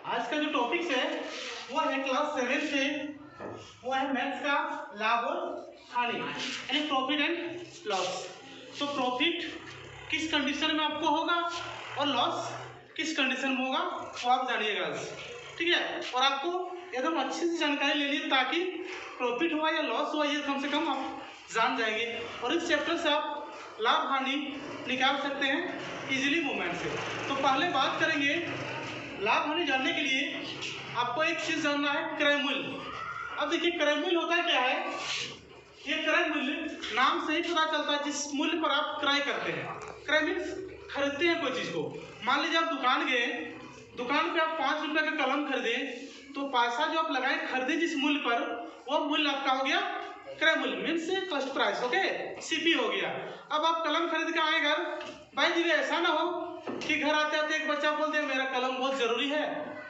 आज का जो टॉपिक है वो है क्लास 7 से, वो है मैथ्स का लाभ और हानि यानी प्रॉफिट एंड लॉस। तो प्रॉफिट किस कंडीशन में आपको होगा और लॉस किस कंडीशन में होगा वो आप जानिएगा, ठीक है। और आपको एकदम अच्छी सी जानकारी लेनी है ताकि प्रॉफिट हुआ या लॉस हुआ ये कम से कम आप जान जाएंगे और इस चैप्टर से आप लाभ हानि निकाल सकते हैं इजीली मूवमेंट से। तो पहले बात करेंगे लाभ हानि जानने के लिए आपको एक चीज़ जानना है, क्रय मूल्य। अब देखिए क्रय मूल्य होता क्या है, ये क्रय मूल्य नाम से ही पता चलता है जिस मूल्य पर आप क्रय करते हैं। क्रय मीन्स खरीदते हैं कोई चीज़ को। मान लीजिए आप दुकान गए, दुकान पे आप 5 रुपये का कलम खरीदे, तो पैसा जो आप लगाए खरीदे जिस मूल्य पर, वो मूल्य आपका हो गया क्रय मूल्य means first price, okay, CP हो गया। अब आप कलम खरीद के आए घर, भाई जी ऐसा ना हो कि घर आते आते एक बच्चा बोल दे मेरा कलम बहुत जरूरी है,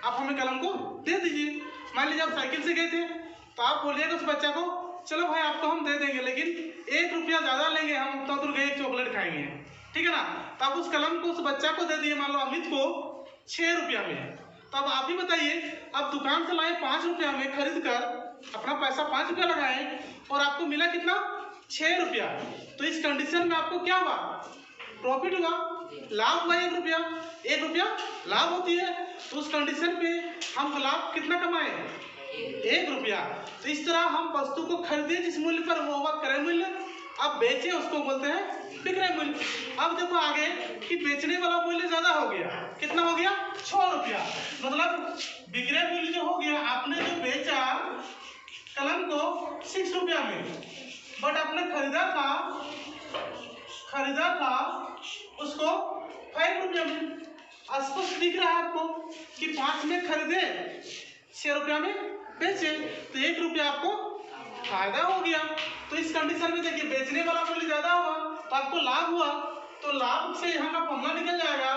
आप हमें कलम को दे दीजिए। मान लीजिए आप साइकिल से गए थे तो आप बोलिएगा उस बच्चा को चलो भाई आपको हम दे देंगे लेकिन 1 रुपया ज़्यादा लेंगे, हम उतना दूर गए चॉकलेट खाएंगे, ठीक है ना। तो आप उस कलम को उस बच्चा को दे दिए, मान लो अमित को 6 रुपया में। तो अब आप ही बताइए, आप दुकान से लाए 5 रुपया में खरीद कर, अपना पैसा 5 रुपया लगाए और आपको मिला कितना 6 रुपया। तो इस कंडीशन में आपको क्या हुआ, प्रॉफिट हुआ, लाभ हुआ 1 रुपया, 1 रुपया लाभ होती है। तो उस कंडीशन पे हम लाभ कितना कमाए 1 रुपया। तो इस तरह हम वस्तु को खरीदे जिस मूल्य पर वो हुआ क्रय मूल्य, अब बेचे उसको बोलते हैं विक्रय मूल्य। अब देखो आगे कि बेचने वाला मूल्य ज्यादा हो गया, कितना हो गया 6 रुपया, मतलब विक्रय मूल्य जो हो गया, आपने जो बेचा कलम को 6 रुपया में, बट आपने खरीदा था उसको 5 रुपया में। स्पष्ट दिख रहा है आपको कि 5 में खरीदे 6 रुपया में बेचे, तो 1 रुपया आपको फायदा हो गया। तो इस कंडीशन में देखिए बेचने वाला मूल्य ज्यादा हुआ तो आपको लाभ हुआ, तो लाभ से यहाँ का फॉर्मूला निकल जाएगा,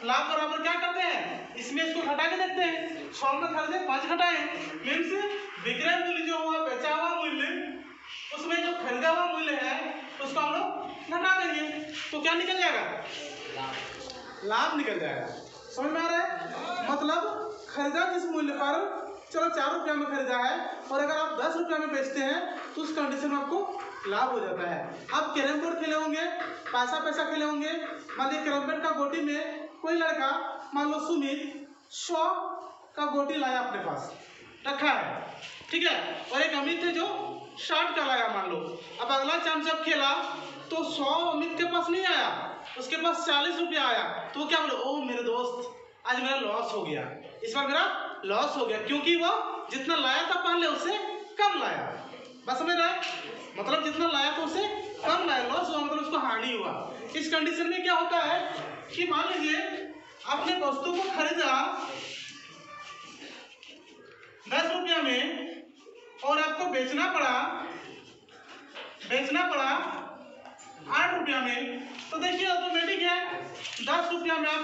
लाभ बराबर क्या करते हैं, इसमें इसको घटा के देखते हैं, 6 में खरीदे 5 घटाए, मीन्स विक्रय मूल्य जो हुआ बेचा हुआ मूल्य उसमें जो खरीदा हुआ मूल्य है उसको हम लोग घटा देंगे, तो क्या निकल जाएगा, लाभ निकल जाएगा। समझ में आ रहा है, मतलब खरीदा जिस मूल्य पर, चलो 4 रुपया में खरीदा है और अगर आप 10 रुपया में बेचते हैं तो उस कंडीशन में आपको लाभ हो जाता है। आप कैरम बोर्ड खेले होंगे, पैसा खेले होंगे, मान लीजिए कैरम बोर्ड का गोटी में कोई लड़का, मान लो सुमित 100 का गोटी लाया अपने पास रखा है, ठीक है, और एक अमित है जो 60 का लाया मान लो। अब अगला चांस जब खेला तो 100 अमित के पास नहीं आया, उसके पास 40 रुपया आया, तो वो क्या बोले, ओ मेरे दोस्त आज मेरा लॉस हो गया, इस बार मेरा लॉस हो गया, क्योंकि वो जितना लाया था पहले उससे कम लाया। बस समझ रहा है, मतलब जितना लाया था उससे कम लाया, लॉस हुआ मतलब उसको हानि हुआ। इस कंडीशन में क्या होता है कि मान लीजिए आपने वस्तु को खरीदा 10 रुपया में और आपको बेचना पड़ा 8 रुपया में, तो देखिए ऑटोमेटिक है 10 रुपया में आप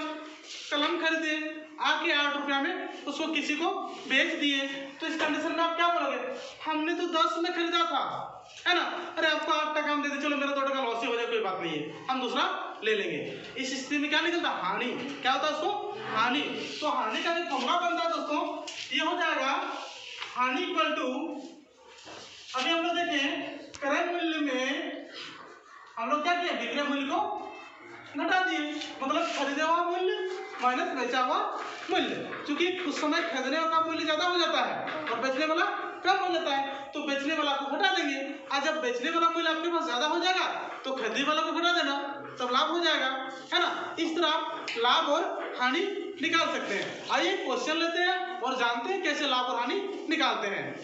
कलम खरीदे, आके 8 रुपया में उसको किसी को बेच दिए, तो इस कंडीशन में आप क्या बोलोगे, हमने तो 10 में खरीदा था, है ना, अरे आपको 8 टका हम दे दे, चलो मेरा 2 टका लॉस ही हो जाए कोई बात नहीं है, हम दूसरा ले लेंगे। इस स्थिति में क्या निकलता, हानि। क्या होता है उसको, हानि। तो हानि का जो फॉर्मूला बनता है दोस्तों, ये हो जाएगा हानि इक्वल टू, अभी हम लोग देखें क्रय मूल्य में हम लोग क्या किया, विक्रय मूल्य को घटा दिए, मतलब खरीदे हुआ मूल्य माइनस बेचा हुआ मूल्य। क्योंकि उस समय खरीदने का मूल्य ज्यादा हो जाता है और बेचने वाला कम हो जाता है, तो बेचने वाला को घटा देंगे। आज जब बेचने वाला मूल्य आपके पास ज्यादा हो जाएगा तो खरीदने वाला को घटा देना, तब लाभ हो जाएगा, है ना। इस तरह आप लाभ और हानि निकाल सकते हैं। आइए क्वेश्चन लेते हैं और जानते हैं कैसे लाभ और हानि निकालते हैं।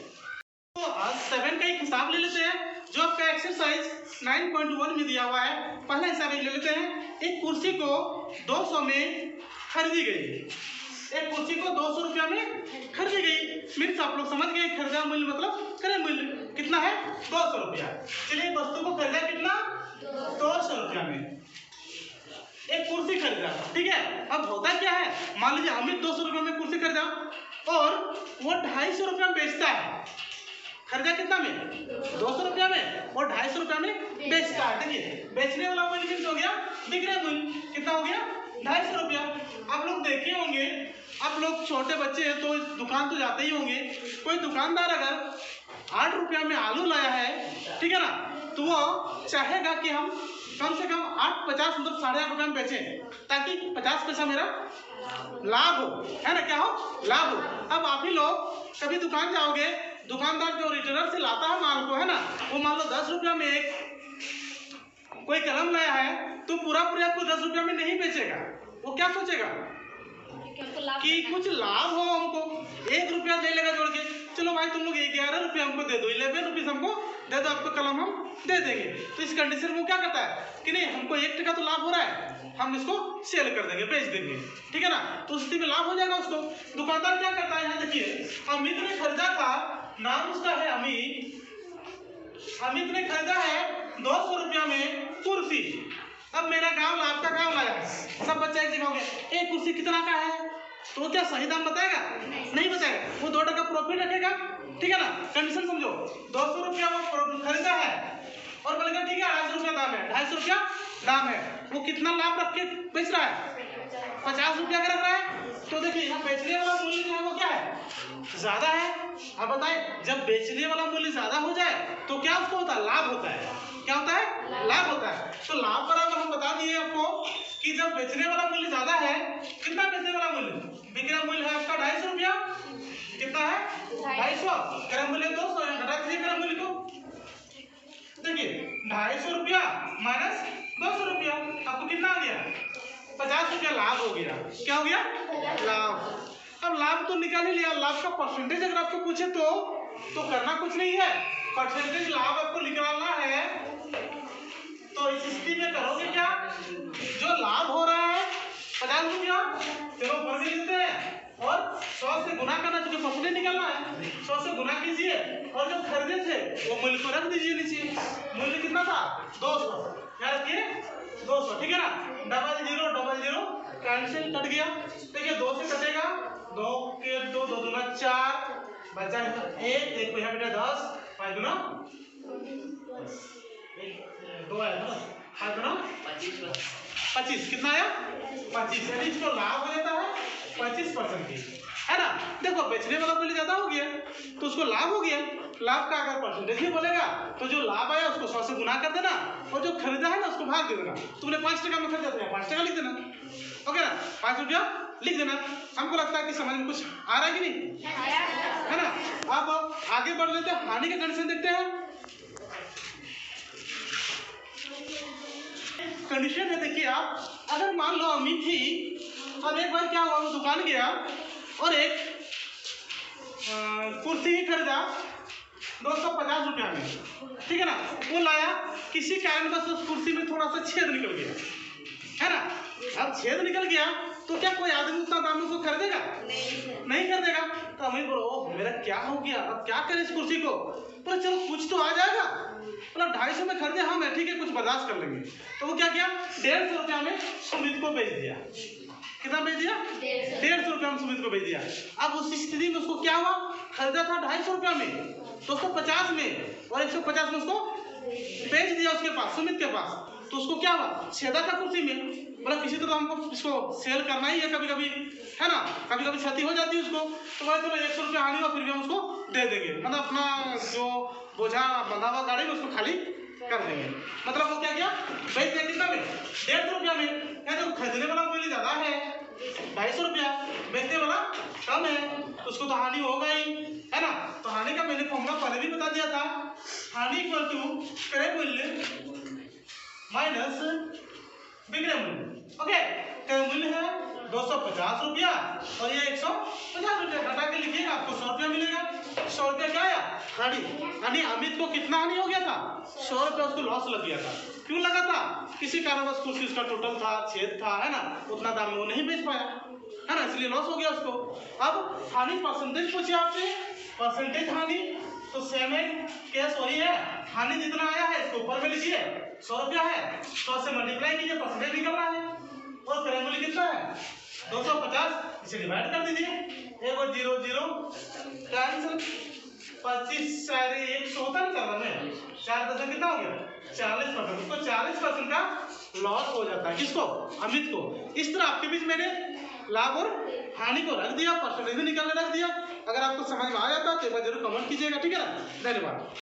तो आज 7 का एक हिसाब ले लेते हैं जो आपका एक्सरसाइज 9.1 में दिया हुआ है। पहला हिसाब ले लेते हैं, एक कुर्सी को 200 में खरीदी गई, एक कुर्सी को 200 रुपया में खरीदी गई, मीन्स आप लोग समझ गए खरीदा मूल्य मतलब क्रय मूल्य कितना है 200 रुपया। चलिए वस्तु को खरीदा कितना 200 रुपया में, एक कुर्सी खरीदा, ठीक है। अब होता क्या है, मान लीजिए अमित 200 रुपया में कुर्सी खरीदा और वो 250 रुपया में बेचता है, खरीदा कितना में 200 रुपया में और 250 रुपया में बेचता है। देखिए बेचने वाला मूल्य कितना हो गया, विक्रय मूल्य कितना हो गया 250 रुपया। आप लोग देखे होंगे, आप लोग छोटे बच्चे हैं तो दुकान तो जाते ही होंगे। कोई दुकानदार अगर 8 रुपया में आलू लाया है, ठीक है ना, तो वो चाहेगा कि हम कम से कम 8.50 मतलब 8.5 रुपया में बेचें, ताकि 50 पैसा मेरा लाभ हो, है ना, क्या हो, लाभ हो। अब आप ही लोग कभी दुकान जाओगे, दुकानदार जो रिटेलर से लाता है माल को, है ना, वो मान लो 10 रुपया में एक कोई कलम लाया है, तो पूरा आपको 10 रुपया में नहीं बेचेगा। वो क्या सोचेगा कि कुछ लाभ हो, हमको 1 रुपया दे लेगा जोड़ के। चलो भाई तुम लोग 11 रुपया हमको दे दो, 11 रुपीज हमको दे दो, आपको कलम हम दे देंगे। तो इस कंडीशन में वो क्या करता है कि नहीं, हमको 1 टका तो लाभ हो रहा है, हम इसको सेल कर देंगे, बेच देंगे, ठीक है ना। तो उस स्थिति में लाभ हो जाएगा उसको। दुकानदार क्या करता है, यहाँ देखिए, अमित ने खरीदा था, नाम उसका है अमित। अमित ने खरीदा है 200 रुपया में कुर्सी। अब मेरा गांव आपका गांव लाया, सब बच्चे एक जगह हो गए, एक कुर्सी कितना का है, तो क्या सही दाम बताएगा, नहीं बताएगा, वो 2 टका प्रॉफिट रखेगा, ठीक है ना। कंडीशन समझो, 200 रुपया वो खरीदा है और बोलेगा ठीक है 250 रुपया दाम है, 250 रुपया दाम है, वो कितना लाभ रख के बेच रहा है, 50 रुपया का रख रहा है। तो देखिए यहाँ बेचने वाला मूल्य जो है वो क्या है, ज्यादा है। अब बताए, जब बेचने वाला मूल्य ज्यादा हो जाए तो क्या उसको होता है, लाभ होता है। क्या होता है, लाभ होता है। तो लाभ बराबर हम बता दिए आपको कि जब बेचने वाला मूल्य ज्यादा है, कितना बेचने वाला मूल्य, बिक्री मूल्य है आपका 250 रुपया, कितना है 250, क्रय मूल्य 200 है, घटा दीजिए क्रय मूल्य को। देखिए 250 रुपया माइनस 200 रुपया, आपको कितना आ गया, 50 रुपया लाभ हो गया। क्या हो गया, लाभ। अब लाभ तो निकाल ही लिया, लाभ का परसेंटेज अगर आपको पूछे तो करना कुछ नहीं है, परसेंटेज लाभ आपको निकालना है। तो इस स्थिति में करोगे क्या, जो लाभ हो रहा है 50 रुपया, चलो ऊपर भी लिखते हैं और 100 से गुना करना, क्योंकि परसेंटेज निकालना है, 100 से गुना कीजिए और जो खरीदे थे वो मूल्य को रख दीजिए नीचे। मूल्य कितना था, 200, क्या रखिए 200, ठीक है ना। डबल जीरो कैंसिल, कट गया। देखिए 2 से कटेगा, 2 के 2 2 दूना 4, बचा 1 को यहाँ बेटा 10, 5 दूना 2 आया था, 5 दूना 25, कितना आया 25, यानी इसको लाभ हो जाता है 25% की, है ना। देखो बेचने वाला मूल्य ज्यादा हो गया तो उसको लाभ हो गया। लाभ का अगर परसेंटेज भी बोलेगा तो जो लाभ आया उसको 100 से गुना कर देना और जो खरीदा है ना उसको भाग दे देना। तुमने 5 टका में खरीदा था, 5 टका लिख देना, ओके ना, 5 रुपया लिख देना। हमको लगता है कि समझ में कुछ आ रहा है कि नहीं, है ना। अब आगे बढ़ लेते हैं, हानि का कंडीशन देखते हैं। कंडीशन है, देखिए आप, अगर मान लो अमित थी, अब एक बार क्या हुआ, वो दुकान गया और एक कुर्सी ही खरीदा 250 रुपया में, ठीक है ना। वो लाया, किसी कारण बस उस कुर्सी में थोड़ा सा छेद निकल गया, है ना। अब छेद निकल गया तो क्या कोई आदमी उतना दाम में उसको खरीदेगा, नहीं खरीदेगा। तो अमित बोलो ओह मेरा क्या हो गया, अब क्या करें इस कुर्सी को, बोले चलो कुछ तो आ जाएगा, मतलब 250 में खरीदे, हाँ मैं ठीक है कुछ बर्दाश्त कर लेंगे। तो वो क्या किया, 150 रुपया में सुमित को बेच दिया। कितना बेच दिया, 150 रुपया में सुमित को बेच दिया। अब उस स्थिति में उसको क्या हुआ, खरीदा था 250 रुपया में, 250 में और 150 में उसको बेच दिया उसके पास, सुमित के पास। तो उसको क्या हुआ, छेदा था कुर्सी में, बोला किसी तो हमको इसको सेल करना ही है कभी कभी, है ना, कभी कभी क्षति हो जाती है उसको। तो बोला चलो 100 रुपया हानि हुआ फिर भी हम उसको दे देंगे, मतलब अपना जो बोझा बंधा हुआ गाड़ी में उसको खाली कर देंगे। मतलब वो क्या किया, बेच दिया कितना में, 150 रुपया में। है तो खरीदने वाला मूल्य ज्यादा है 250 रुपया, बेचने वाला कम है, तो उसको तो हानि होगा ही, है ना। तो हानि का मैंने फॉर्मूला पहले भी बता दिया था, हानि इक्वल टू क्रय मूल्य माइनस बिक्री मूल्य। ओके, क्रय मूल्य है 250 रुपया और ये 150 रुपया, घटा के लिखिएगा आपको 100 रुपया मिलेगा। 100 रुपया क्या आया, हानि। यानी अमित को कितना हानि हो गया था, 100 रुपया उसको लॉस लग गया था। क्यों लगा था, किसी कारणवश कुर्सी उसका टोटल था, छेद था, है ना, उतना दाम में वो नहीं बेच पाया, है ना, इसलिए लॉस हो गया उसको। अब हानि परसेंटेज पूछे आपसे, परसेंटेज हानि, तो सेम केस वही है, हानि जितना आया है इसको ऊपर में लिखिए, 100 रुपया है, 100 से मल्टीप्लाई कीजिए, परसेंटेज निकल रहा है, और क्रय मूल्य कितना है 250, इसे डिवाइड कर दीजिए, 1 0 0 कैंसिल, 25 4 100 होता है ना, 4 10 कितना हो गया 40%, उसको 40% का लॉस हो जाता है। किसको? अमित को। इस तरह आपके बीच मैंने लाभ और हानि को रख दिया, परसेंटेज भी निकालने रख दिया। अगर आपको समझ में आ जाता तो एक बार जरूर कमेंट कीजिएगा, ठीक है ना। धन्यवाद।